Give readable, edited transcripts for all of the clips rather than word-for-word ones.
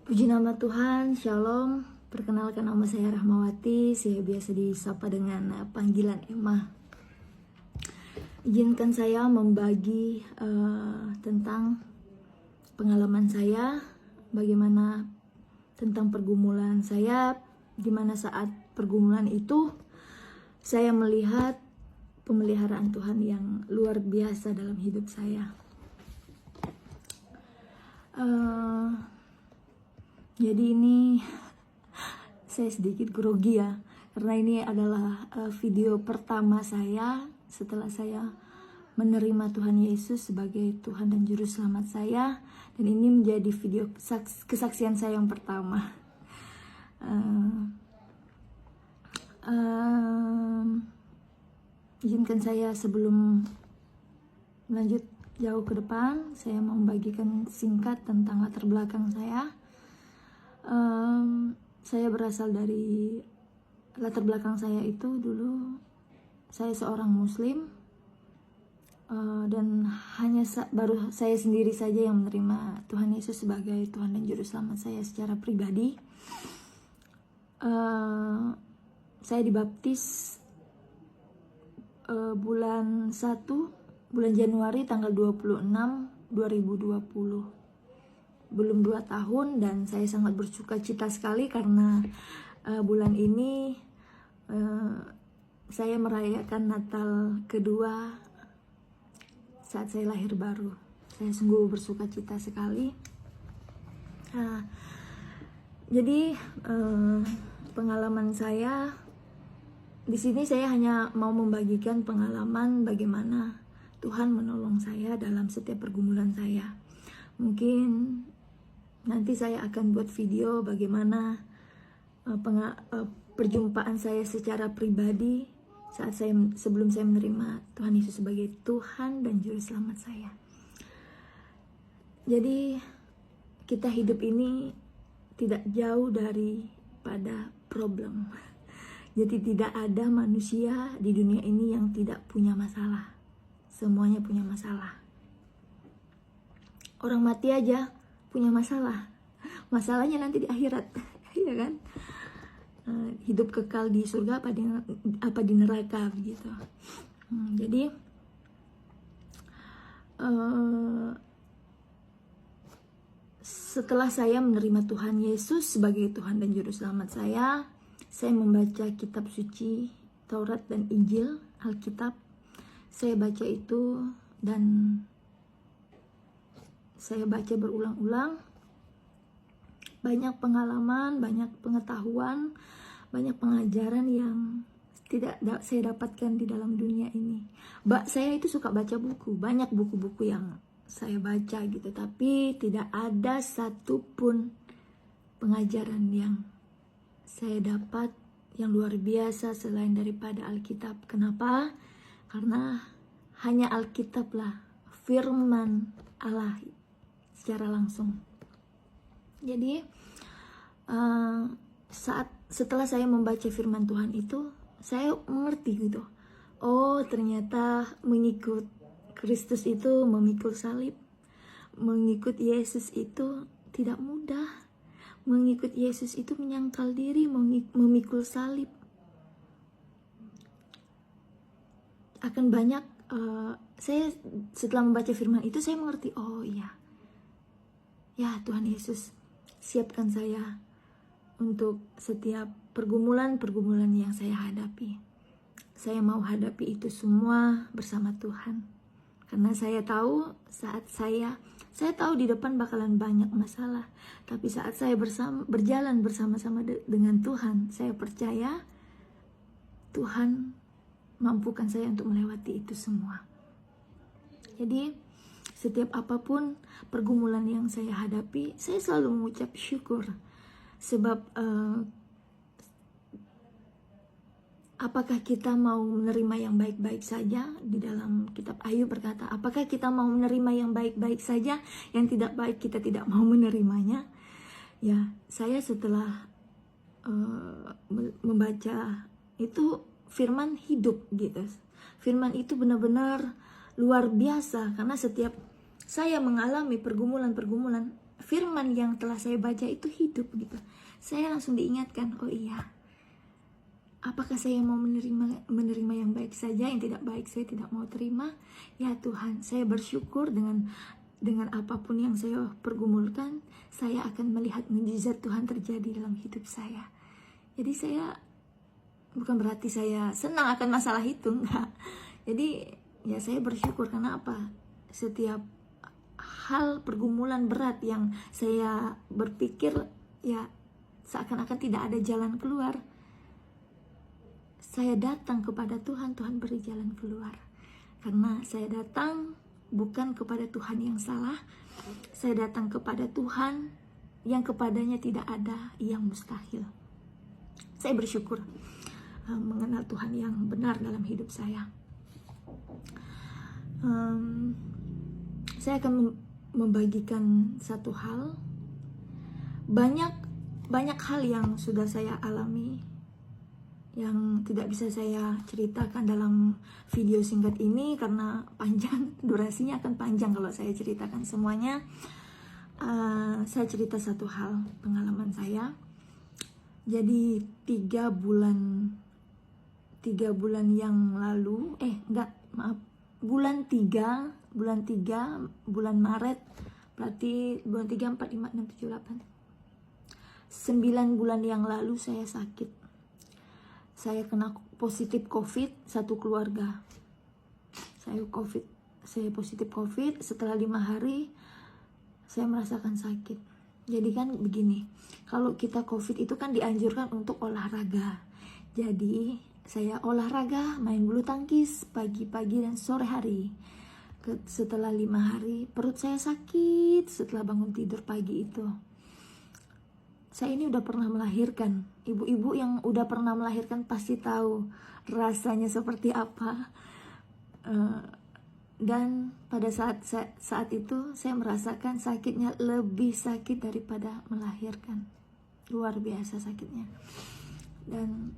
Puji nama Tuhan, Shalom. Perkenalkan, nama saya Rahmawati. Saya biasa disapa dengan panggilan Emma. Izinkan saya membagi tentang pengalaman saya, bagaimana tentang pergumulan saya, di mana saat pergumulan itu saya melihat pemeliharaan Tuhan yang luar biasa dalam hidup saya. Jadi ini saya sedikit grogi ya, karena ini adalah video pertama saya setelah saya menerima Tuhan Yesus sebagai Tuhan dan Juru Selamat saya, dan ini menjadi video kesaksian saya yang pertama. Izinkan saya sebelum lanjut jauh ke depan, saya mau membagikan singkat tentang latar belakang saya. Saya berasal dari latar belakang saya itu dulu saya seorang Muslim, dan hanya baru saya sendiri saja yang menerima Tuhan Yesus sebagai Tuhan dan Juru Selamat saya secara pribadi. Saya dibaptis bulan Januari tanggal 26 2020. Belum 2 tahun, dan saya sangat bersuka cita sekali karena bulan ini saya merayakan Natal kedua saat saya lahir baru. Saya sungguh bersuka cita sekali. Jadi pengalaman saya di sini, saya hanya mau membagikan pengalaman bagaimana Tuhan menolong saya dalam setiap pergumulan saya. Mungkin nanti saya akan buat video bagaimana perjumpaan saya secara pribadi saat sebelum saya menerima Tuhan Yesus sebagai Tuhan dan Juru Selamat saya. Jadi kita hidup ini tidak jauh daripada problem. Jadi tidak ada manusia di dunia ini yang tidak punya masalah. Semuanya punya masalah. Orang mati aja punya masalah. Masalahnya nanti di akhirat, ya kan? Hidup kekal di surga apa di neraka begitu. Jadi setelah saya menerima Tuhan Yesus sebagai Tuhan dan Juru Selamat saya membaca kitab suci, Taurat dan Injil, Alkitab. Saya baca itu dan saya baca berulang-ulang. Banyak pengalaman, banyak pengetahuan, banyak pengajaran yang tidak saya dapatkan di dalam dunia ini. Saya itu suka baca buku, banyak buku-buku yang saya baca gitu, tapi tidak ada satupun pengajaran yang saya dapat yang luar biasa selain daripada Alkitab. Kenapa? Karena hanya Alkitablah firman Allah secara langsung. Jadi setelah saya membaca firman Tuhan itu, saya mengerti gitu. Oh, ternyata mengikut Kristus itu memikul salib. Mengikut Yesus itu tidak mudah. Mengikut Yesus itu menyangkal diri, memikul salib. Akan banyak saya setelah membaca firman itu, saya mengerti, oh iya, ya Tuhan Yesus siapkan saya untuk setiap pergumulan yang saya hadapi. Saya mau hadapi itu semua bersama Tuhan. Karena saya tahu saat saya tahu di depan bakalan banyak masalah. Tapi saat saya berjalan bersama-sama dengan Tuhan, saya percaya Tuhan mampukan saya untuk melewati itu semua. Jadi setiap apapun pergumulan yang saya hadapi, saya selalu mengucap syukur. Sebab apakah kita mau menerima yang baik-baik saja? Di dalam kitab Ayub berkata, apakah kita mau menerima yang baik-baik saja? Yang tidak baik kita tidak mau menerimanya. Ya, saya setelah membaca itu firman hidup gitu. Firman itu benar-benar luar biasa, karena setiap saya mengalami pergumulan, firman yang telah saya baca itu hidup gitu. Saya langsung diingatkan, oh iya, apakah saya mau menerima yang baik saja, yang tidak baik saya tidak mau terima. Ya Tuhan, saya bersyukur dengan apapun yang saya pergumulkan, saya akan melihat mukjizat Tuhan terjadi dalam hidup saya. Jadi saya, bukan berarti saya senang akan masalah itu, enggak. Jadi ya saya bersyukur karena apa? Setiap hal pergumulan berat yang saya berpikir ya seakan-akan tidak ada jalan keluar, saya datang kepada Tuhan, Tuhan beri jalan keluar. Karena saya datang bukan kepada Tuhan yang salah, saya datang kepada Tuhan yang kepadanya tidak ada yang mustahil. Saya bersyukur mengenal Tuhan yang benar dalam hidup saya. Saya akan membagikan satu hal. Banyak hal yang sudah saya alami yang tidak bisa saya ceritakan dalam video singkat ini karena panjang, durasinya akan panjang kalau saya ceritakan semuanya. Saya cerita satu hal pengalaman saya. Jadi 3 bulan yang lalu, bulan Maret, berarti bulan 3, 4, 5, 6, 7, 8, 9 bulan yang lalu saya sakit. Saya kena positif COVID, satu keluarga. Saya positif COVID, setelah 5 hari saya merasakan sakit. Jadi kan begini, kalau kita COVID itu kan dianjurkan untuk olahraga. Jadi saya olahraga, main bulu tangkis pagi-pagi dan sore hari. Setelah 5 hari perut saya sakit setelah bangun tidur pagi itu. Saya ini udah pernah melahirkan. Ibu-ibu yang udah pernah melahirkan pasti tahu rasanya seperti apa. Dan pada saat itu saya merasakan sakitnya lebih sakit daripada melahirkan. Luar biasa sakitnya. Dan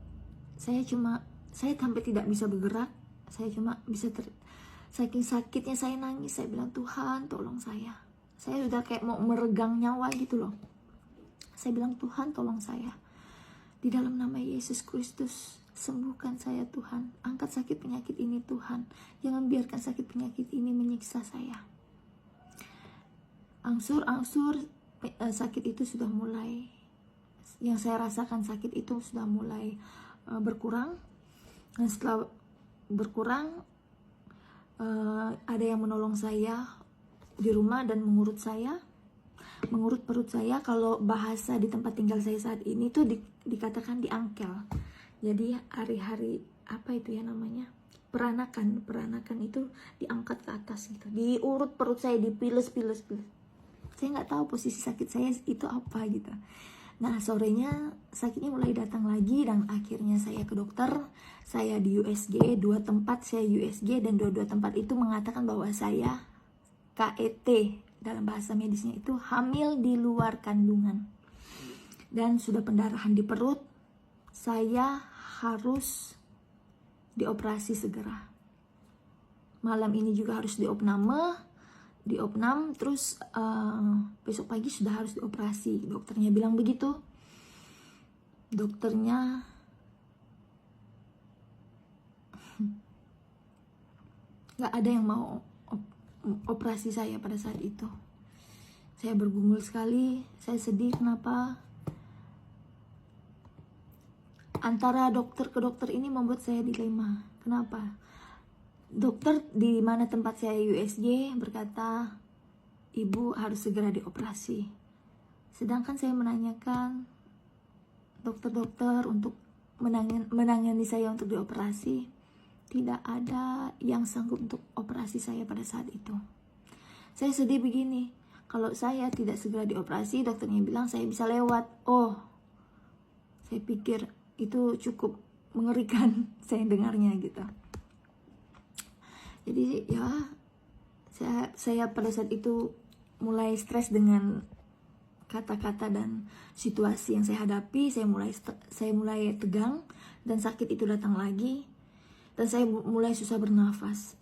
saya sampai tidak bisa bergerak. Saya cuma bisa saking sakitnya saya nangis. Saya bilang, Tuhan tolong saya. Saya udah kayak mau meregang nyawa gitu loh. Saya bilang, Tuhan tolong saya. Di dalam nama Yesus Kristus, sembuhkan saya Tuhan. Angkat sakit penyakit ini Tuhan. Jangan biarkan sakit penyakit ini menyiksa saya. Angsur-angsur sakit itu sudah mulai. Yang saya rasakan sakit itu sudah mulai berkurang. Dan setelah berkurang, ada yang menolong saya di rumah dan mengurut perut saya. Kalau bahasa di tempat tinggal saya saat ini tuh dikatakan diangkel. Jadi hari-hari apa itu ya namanya, peranakan itu diangkat ke atas gitu, diurut perut saya, dipiles. Saya nggak tahu posisi sakit saya itu apa gitu. Nah sorenya sakitnya mulai datang lagi dan akhirnya saya ke dokter. Saya di USG, 2 tempat saya USG dan 2 tempat itu mengatakan bahwa saya KET. Dalam bahasa medisnya itu hamil di luar kandungan. Dan sudah pendarahan di perut. Saya harus dioperasi segera. Malam ini juga harus diopnam, terus besok pagi sudah harus dioperasi. Dokternya bilang begitu. Dokternya gak ada yang mau operasi saya pada saat itu. Saya bergumul sekali, saya sedih. Kenapa? Antara dokter ke dokter ini membuat saya dilema. Kenapa? Dokter di mana tempat saya USG berkata, ibu harus segera dioperasi. Sedangkan saya menanyakan dokter-dokter untuk menangani saya untuk dioperasi, tidak ada yang sanggup untuk operasi saya pada saat itu. Saya sedih begini, kalau saya tidak segera dioperasi, dokternya bilang saya bisa lewat. Oh, saya pikir itu cukup mengerikan saya dengarnya gitu. Jadi ya, saya pada saat itu mulai stres dengan kata-kata dan situasi yang saya hadapi. Saya mulai tegang dan sakit itu datang lagi. Dan saya mulai susah bernafas.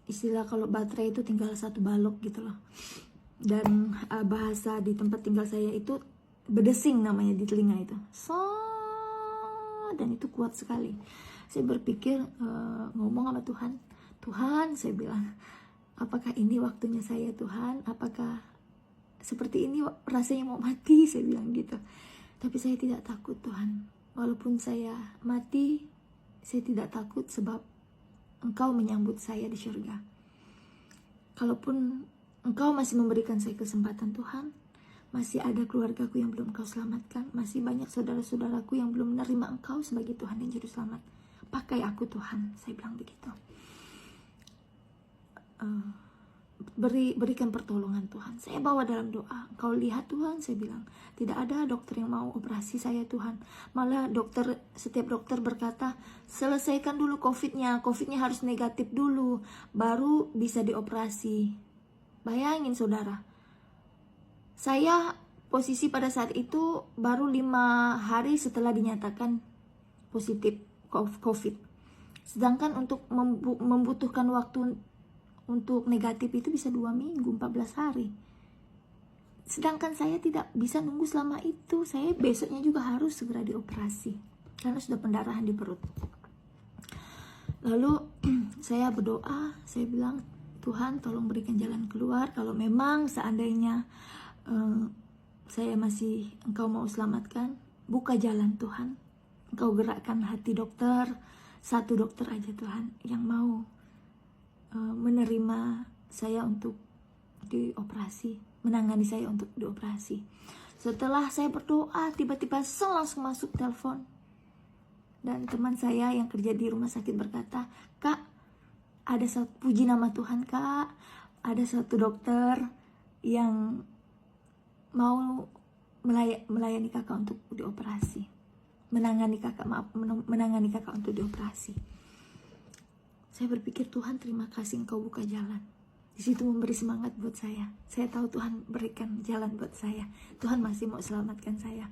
Istilah kalau baterai itu tinggal 1 balok gitu loh. Dan bahasa di tempat tinggal saya itu bedesing namanya di telinga itu. Dan itu kuat sekali. Saya berpikir ngomong sama Tuhan. Tuhan, saya bilang, apakah ini waktunya saya Tuhan? Apakah seperti ini rasanya mau mati? Saya bilang gitu. Tapi saya tidak takut Tuhan. Walaupun saya mati, saya tidak takut sebab Engkau menyambut saya di surga. Kalaupun Engkau masih memberikan saya kesempatan Tuhan, masih ada keluargaku yang belum Engkau selamatkan, masih banyak saudara-saudaraku yang belum menerima Engkau sebagai Tuhan dan Juru Selamat. Pakai aku Tuhan, saya bilang begitu. Berikan pertolongan Tuhan. Saya bawa dalam doa. Engkau lihat Tuhan, saya bilang, tidak ada dokter yang mau operasi saya Tuhan. Malah setiap dokter berkata, selesaikan dulu COVID-nya harus negatif dulu, baru bisa dioperasi. Bayangin saudara, saya posisi pada saat itu baru 5 hari setelah dinyatakan positif COVID. Sedangkan untuk membutuhkan waktu untuk negatif itu bisa 2 minggu, 14 hari. Sedangkan saya tidak bisa nunggu selama itu. Saya besoknya juga harus segera dioperasi karena sudah pendarahan di perut. Lalu saya berdoa, saya bilang, Tuhan tolong berikan jalan keluar. Kalau memang seandainya saya masih Engkau mau selamatkan, buka jalan Tuhan. Engkau gerakkan hati dokter, satu dokter aja Tuhan yang mau menerima saya untuk dioperasi, menangani saya untuk dioperasi. Setelah saya berdoa, tiba-tiba langsung masuk telepon. Dan teman saya yang kerja di rumah sakit berkata, Kak, ada satu, puji nama Tuhan Kak, ada satu dokter yang mau melayani kakak untuk dioperasi. Menangani kakak untuk dioperasi. Saya berpikir, Tuhan terima kasih Engkau buka jalan. Di situ memberi semangat buat saya. Saya tahu Tuhan berikan jalan buat saya. Tuhan masih mau selamatkan saya.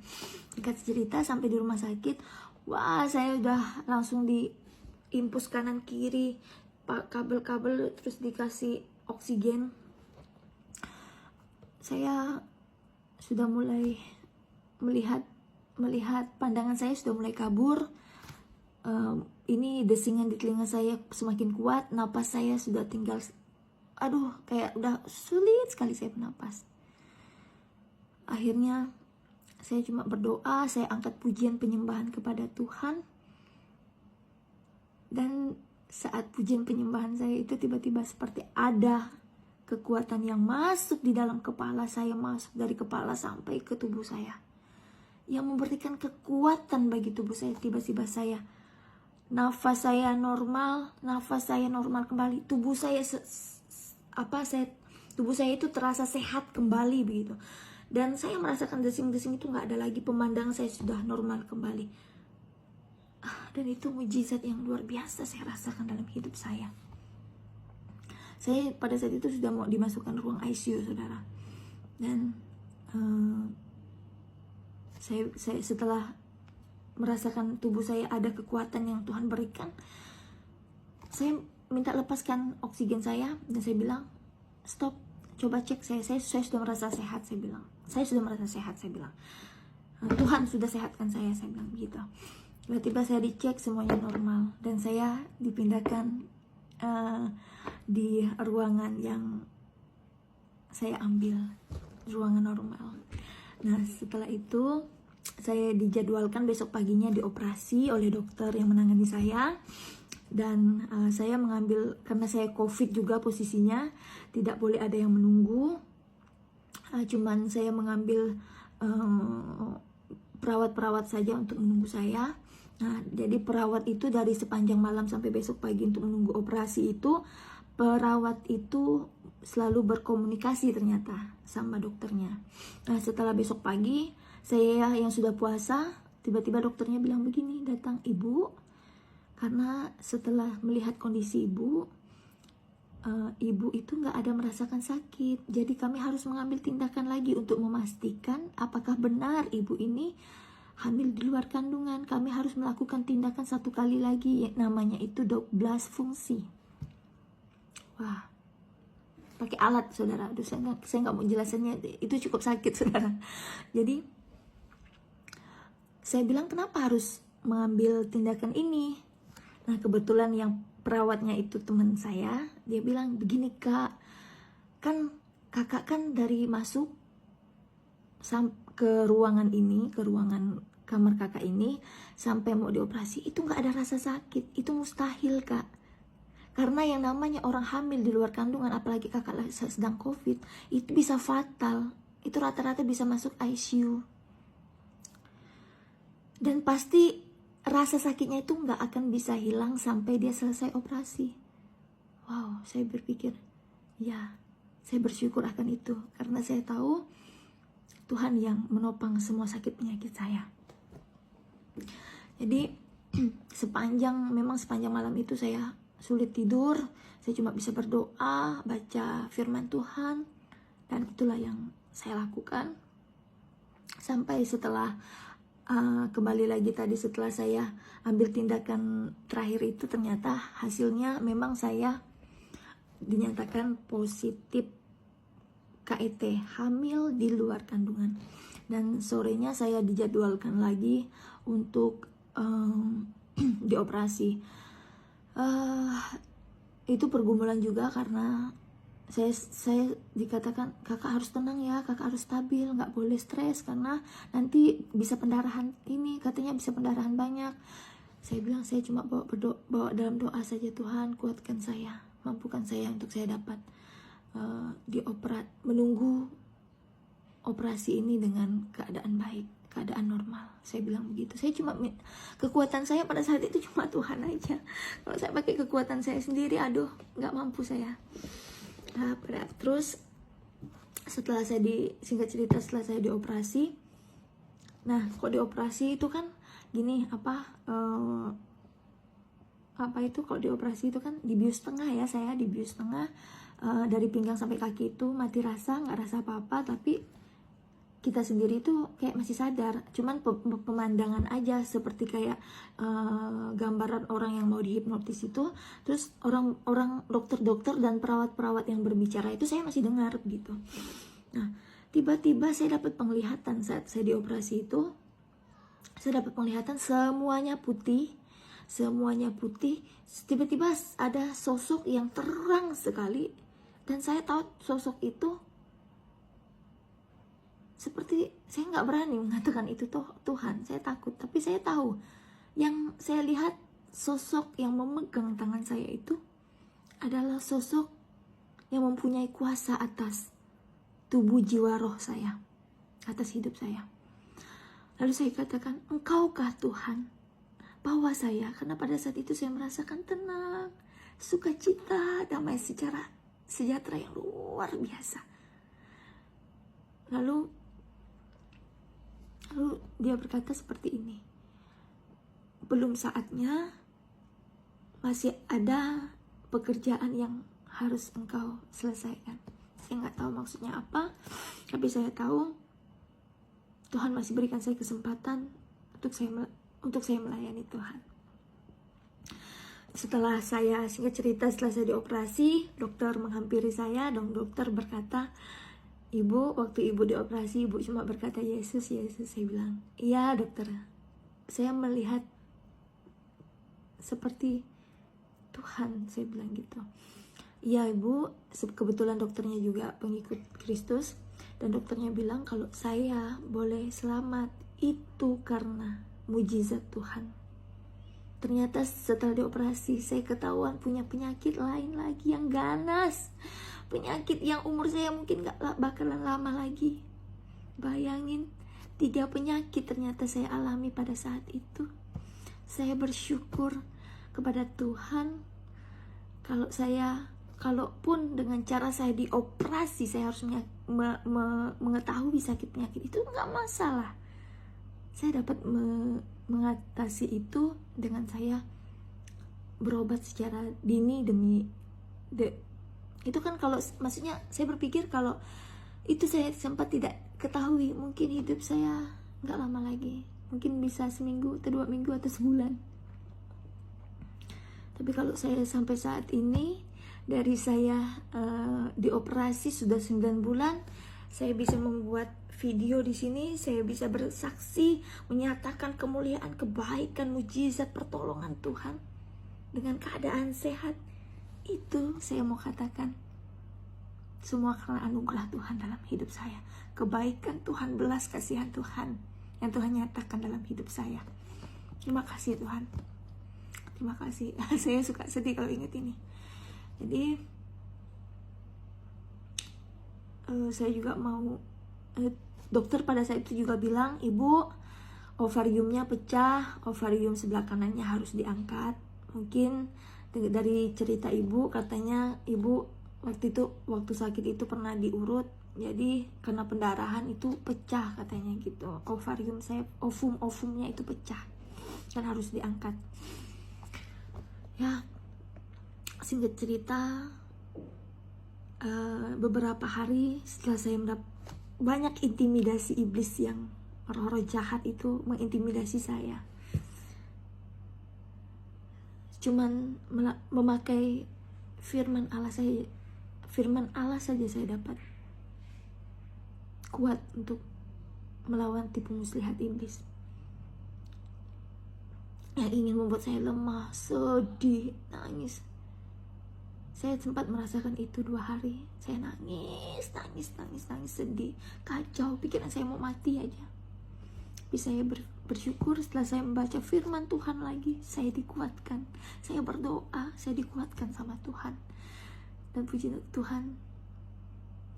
Singkat cerita, sampai di rumah sakit, wah saya udah langsung diimpus kanan kiri, kabel-kabel, terus dikasih oksigen. Saya sudah mulai melihat pandangan saya sudah mulai kabur. Ini desingan di telinga saya semakin kuat, napas saya sudah tinggal, kayak udah sulit sekali saya bernapas. Akhirnya saya cuma berdoa, saya angkat pujian penyembahan kepada Tuhan. Dan saat pujian penyembahan saya itu tiba-tiba seperti ada kekuatan yang masuk di dalam kepala saya, masuk dari kepala sampai ke tubuh saya, yang memberikan kekuatan bagi tubuh saya. Tiba-tiba nafas saya normal kembali, tubuh saya itu terasa sehat kembali begitu. Dan saya merasakan desing-desing itu nggak ada lagi, pemandangan saya sudah normal kembali. Dan itu mujizat yang luar biasa saya rasakan dalam hidup saya. Saya pada saat itu sudah mau dimasukkan ruang ICU, saudara. Dan saya setelah merasakan tubuh saya ada kekuatan yang Tuhan berikan, saya minta lepaskan oksigen saya. Dan saya bilang, stop, coba cek saya sudah merasa sehat. Saya bilang, saya sudah merasa sehat. Saya bilang, Tuhan sudah sehatkan saya bilang begitu. Tiba-tiba saya dicek, semuanya normal. Dan saya dipindahkan di ruangan yang saya ambil, ruangan normal. Nah setelah itu saya dijadwalkan besok paginya dioperasi oleh dokter yang menangani saya. Dan saya mengambil, karena saya COVID juga posisinya, tidak boleh ada yang menunggu. Cuman saya mengambil perawat-perawat saja untuk menunggu saya. Nah jadi perawat itu dari sepanjang malam sampai besok pagi untuk menunggu operasi itu, perawat itu selalu berkomunikasi ternyata sama dokternya. Nah setelah besok pagi, saya yang sudah puasa, tiba-tiba dokternya bilang begini, datang ibu, karena setelah melihat kondisi ibu itu nggak ada merasakan sakit. Jadi kami harus mengambil tindakan lagi untuk memastikan apakah benar ibu ini hamil di luar kandungan. Kami harus melakukan tindakan satu kali lagi, namanya itu 12 fungsi. Wah, pakai alat, saudara. Aduh, saya nggak mau jelasannya, itu cukup sakit, saudara. Jadi saya bilang, kenapa harus mengambil tindakan ini? Nah, kebetulan yang perawatnya itu teman saya, dia bilang, begini kak, kan kakak kan dari masuk ke ruangan ini, ke ruangan kamar kakak ini, sampai mau dioperasi, itu nggak ada rasa sakit. Itu mustahil kak. Karena yang namanya orang hamil di luar kandungan, apalagi kakak sedang COVID, itu bisa fatal. Itu rata-rata bisa masuk ICU. Dan pasti rasa sakitnya itu nggak akan bisa hilang sampai dia selesai operasi. Wow, saya berpikir, ya, saya bersyukur akan itu. Karena saya tahu Tuhan yang menopang semua sakit penyakit saya. Jadi sepanjang malam itu saya sulit tidur. Saya cuma bisa berdoa, baca firman Tuhan, dan itulah yang saya lakukan sampai setelah kembali lagi tadi, setelah saya ambil tindakan terakhir itu, ternyata hasilnya memang saya dinyatakan positif KIT, hamil di luar kandungan. Dan sorenya saya dijadwalkan lagi untuk dioperasi. Itu pergumulan juga karena saya dikatakan, kakak harus tenang ya, kakak harus stabil, nggak boleh stres karena nanti bisa pendarahan, ini katanya bisa pendarahan banyak. Saya bilang, saya cuma bawa dalam doa saja, Tuhan kuatkan saya, mampukan saya untuk saya dapat menunggu operasi ini dengan keadaan baik, keadaan normal. Saya bilang begitu. Saya cuma, kekuatan saya pada saat itu cuma Tuhan aja. Kalau saya pakai kekuatan saya sendiri, aduh, nggak mampu saya. Terus setelah singkat cerita, setelah saya dioperasi, nah kok dioperasi itu kan gini, kalau dioperasi itu kan dibius tengah ya, saya dibius tengah, dari pinggang sampai kaki itu mati rasa, nggak rasa apa-apa, tapi kita sendiri tuh kayak masih sadar, cuman pemandangan aja, seperti kayak gambaran orang yang mau dihipnotis itu. Terus orang dokter-dokter dan perawat-perawat yang berbicara itu saya masih dengar gitu. Nah, tiba-tiba saya dapat penglihatan saat saya dioperasi itu. Saya dapat penglihatan semuanya putih. Tiba-tiba ada sosok yang terang sekali, dan saya tahu sosok itu, seperti saya nggak berani mengatakan itu Tuhan, saya takut, tapi saya tahu yang saya lihat, sosok yang memegang tangan saya itu adalah sosok yang mempunyai kuasa atas tubuh, jiwa, roh saya, atas hidup saya. Lalu saya katakan, Engkaukah Tuhan, bawa saya, karena pada saat itu saya merasakan tenang, sukacita, damai sejahtera yang luar biasa. Lalu dia berkata seperti ini, belum saatnya, masih ada pekerjaan yang harus engkau selesaikan. Saya nggak tahu maksudnya apa, tapi saya tahu Tuhan masih berikan saya kesempatan untuk saya melayani Tuhan. Setelah singkat cerita, setelah saya dioperasi, dokter menghampiri saya, dan dokter berkata, Ibu, waktu ibu dioperasi, ibu cuma berkata Yesus, Yesus. Saya bilang, iya dokter, saya melihat seperti Tuhan, saya bilang gitu. Iya ibu, kebetulan dokternya juga pengikut Kristus, dan dokternya bilang kalau saya boleh selamat itu karena mujizat Tuhan. Ternyata setelah dioperasi, saya ketahuan punya penyakit lain lagi yang ganas, penyakit yang umur saya mungkin gak bakalan lama lagi. Bayangin, 3 penyakit ternyata saya alami pada saat itu. Saya bersyukur kepada Tuhan, kalaupun dengan cara saya dioperasi, saya harus mengetahui sakit penyakit itu, gak masalah. Saya dapat mengatasi itu dengan saya berobat secara dini itu kan, kalau maksudnya saya berpikir kalau itu saya sempat tidak ketahui, mungkin hidup saya nggak lama lagi, mungkin bisa seminggu atau 2 minggu atau sebulan. Tapi kalau saya sampai saat ini Dari saya dioperasi sudah 9 bulan, saya bisa membuat video di sini, saya bisa bersaksi, menyatakan kemuliaan, kebaikan, mujizat, pertolongan Tuhan dengan keadaan sehat. Itu saya mau katakan, semua karena anugerah Tuhan dalam hidup saya, kebaikan Tuhan, belas kasihan Tuhan yang Tuhan nyatakan dalam hidup saya. Terima kasih Tuhan, terima kasih. Saya suka sedih kalau ingat ini. Jadi saya juga mau, dokter pada saat itu juga bilang, ibu ovariumnya pecah, ovarium sebelah kanannya harus diangkat. Mungkin dari cerita ibu, katanya ibu waktu sakit itu pernah diurut, jadi karena pendarahan itu pecah katanya gitu. Ovarium saya, ovumnya itu pecah dan harus diangkat. Ya, singkat cerita, beberapa hari setelah saya banyak intimidasi iblis, yang roh-roh jahat itu mengintimidasi saya, cuman memakai firman Allah saja saya dapat kuat untuk melawan tipu muslihat iblis yang ingin membuat saya lemah, sedih, nangis. Saya sempat merasakan itu 2 hari. Saya nangis, sedih, kacau, pikiran saya mau mati aja. Tapi saya bersyukur setelah saya membaca firman Tuhan lagi, saya dikuatkan. Saya berdoa, saya dikuatkan sama Tuhan. Dan puji Tuhan,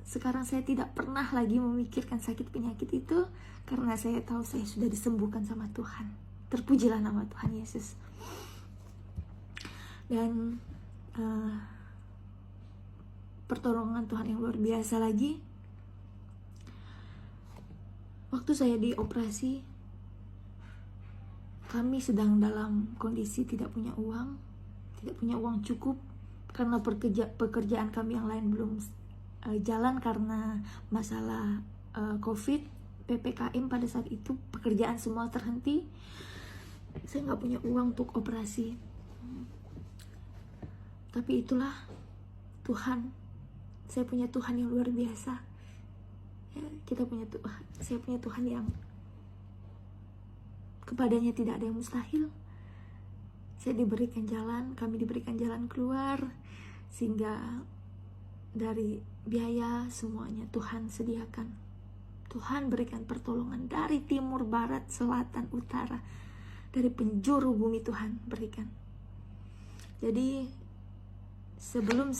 sekarang saya tidak pernah lagi memikirkan sakit penyakit itu, karena saya tahu saya sudah disembuhkan sama Tuhan. Terpujilah nama Tuhan Yesus. Dan pertolongan Tuhan yang luar biasa lagi, waktu saya dioperasi, kami sedang dalam kondisi tidak punya uang cukup, karena pekerjaan kami yang lain belum jalan karena masalah COVID, PPKM pada saat itu, pekerjaan semua terhenti. Saya nggak punya uang untuk operasi. Tapi itulah Tuhan. Saya punya Tuhan yang luar biasa. Ya, saya punya Tuhan yang kepadanya tidak ada yang mustahil. Kami diberikan jalan keluar, sehingga dari biaya semuanya Tuhan sediakan. Tuhan berikan pertolongan dari timur, barat, selatan, utara, dari penjuru bumi Tuhan berikan. Jadi sebelum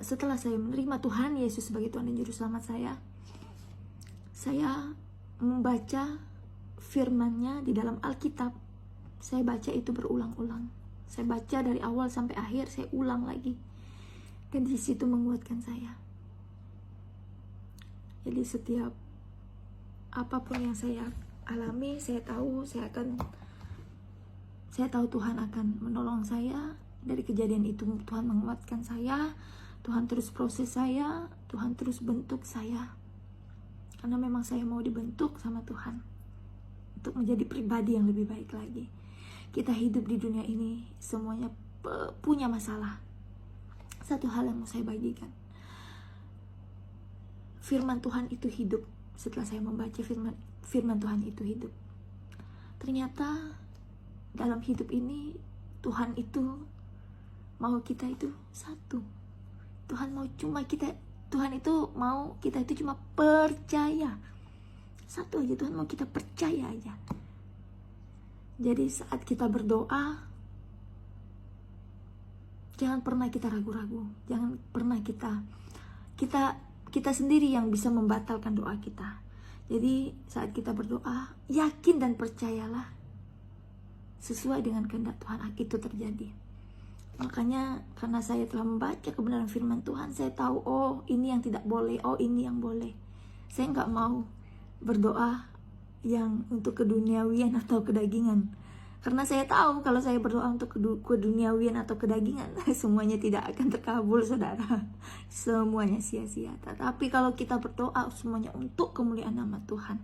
setelah saya menerima Tuhan Yesus sebagai Tuhan dan Juru Selamat saya membaca firman-Nya di dalam Alkitab. Saya baca itu berulang-ulang. Saya baca dari awal sampai akhir, saya ulang lagi. Dan di situ menguatkan saya. Jadi setiap apapun yang saya alami, saya tahu Tuhan akan menolong saya. Dari kejadian itu Tuhan menguatkan saya, Tuhan terus proses saya, Tuhan terus bentuk saya. Karena memang saya mau dibentuk sama Tuhan untuk menjadi pribadi yang lebih baik lagi. Kita hidup di dunia ini semuanya punya masalah. Satu hal yang mau saya bagikan, firman Tuhan itu hidup. Setelah saya membaca firman Tuhan itu hidup, ternyata dalam hidup ini Tuhan itu mau kita itu satu. Tuhan itu mau kita itu cuma percaya. Satu aja, Tuhan mau kita percaya aja. Jadi saat kita berdoa, jangan pernah kita ragu-ragu. Jangan pernah kita sendiri yang bisa membatalkan doa kita. Jadi saat kita berdoa, yakin dan percayalah sesuai dengan kehendak Tuhan itu terjadi. Makanya karena saya telah membaca kebenaran firman Tuhan, saya tahu, oh ini yang tidak boleh, oh ini yang boleh. Saya nggak mau berdoa yang untuk keduniawian atau kedagingan. Karena saya tahu kalau saya berdoa untuk keduniawian atau kedagingan, semuanya tidak akan terkabul, saudara. Semuanya sia-sia. Tapi kalau kita berdoa semuanya untuk kemuliaan nama Tuhan,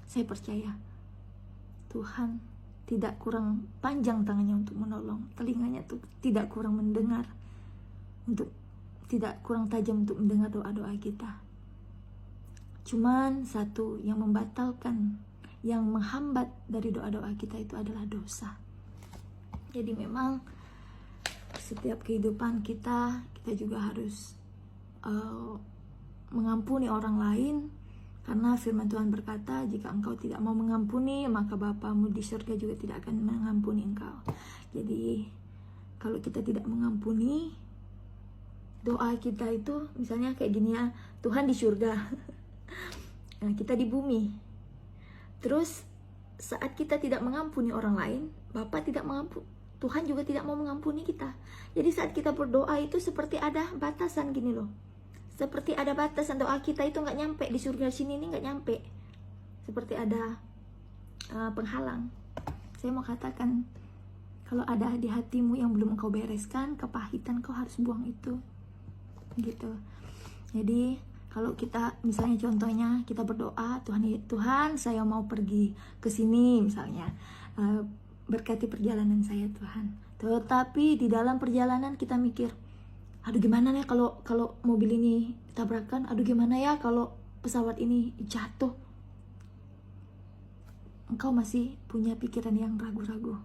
saya percaya Tuhan tidak kurang panjang tangannya untuk menolong, telinganya tuh tidak kurang mendengar, untuk tidak kurang tajam untuk mendengar doa-doa kita. Cuman satu yang membatalkan, yang menghambat dari doa-doa kita itu adalah dosa. Jadi memang setiap kehidupan kita juga harus mengampuni orang lain, karena firman Tuhan berkata, jika engkau tidak mau mengampuni, maka Bapamu di surga juga tidak akan mengampuni engkau. Jadi kalau kita tidak mengampuni, doa kita itu misalnya kayak gini ya, Tuhan di surga, nah, kita di bumi. Terus saat kita tidak mengampuni orang lain, Bapa tidak mengampuni, Tuhan juga tidak mau mengampuni kita. Jadi saat kita berdoa itu seperti ada batasan gini loh, seperti ada batasan, doa kita itu nggak nyampe di surga sini, ini nggak nyampe, seperti ada penghalang. Saya mau katakan, kalau ada di hatimu yang belum engkau bereskan, kepahitan, kau harus buang itu, gitu. Jadi kalau kita misalnya contohnya kita berdoa, Tuhan saya mau pergi ke sini misalnya, berkati perjalanan saya Tuhan. Tetapi di dalam perjalanan kita mikir, aduh gimana ya kalau mobil ini tabrakan, aduh gimana ya kalau pesawat ini jatuh. Engkau masih punya pikiran yang ragu-ragu.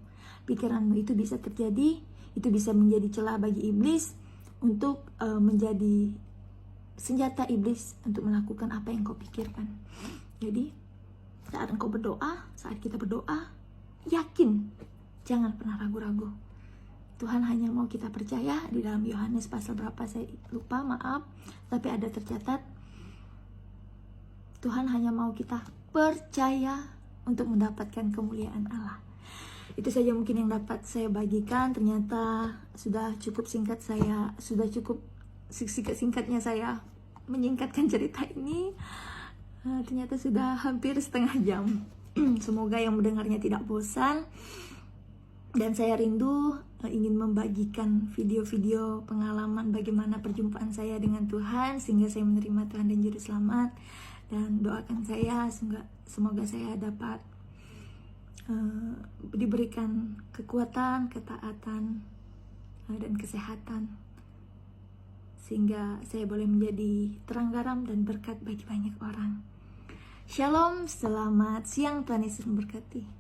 Pikiranmu itu bisa terjadi, itu bisa menjadi celah bagi iblis untuk menjadi senjata iblis untuk melakukan apa yang kau pikirkan. Jadi saat engkau berdoa, saat kita berdoa, yakin, jangan pernah ragu-ragu. Tuhan hanya mau kita percaya. Di dalam Yohanes pasal berapa saya lupa, maaf, tapi ada tercatat, Tuhan hanya mau kita percaya untuk mendapatkan kemuliaan Allah. Itu saja mungkin yang dapat saya bagikan. Ternyata sudah cukup singkatnya saya menyingkatkan cerita ini. Ternyata sudah hampir setengah jam. Semoga yang mendengarnya tidak bosan. Dan saya rindu ingin membagikan video-video pengalaman bagaimana perjumpaan saya dengan Tuhan, sehingga saya menerima Tuhan dan Juru Selamat. Dan doakan saya, semoga saya dapat diberikan kekuatan, ketaatan, dan kesehatan, sehingga saya boleh menjadi terang garam dan berkat bagi banyak orang. Shalom, selamat siang, Tuhan Yesus memberkati.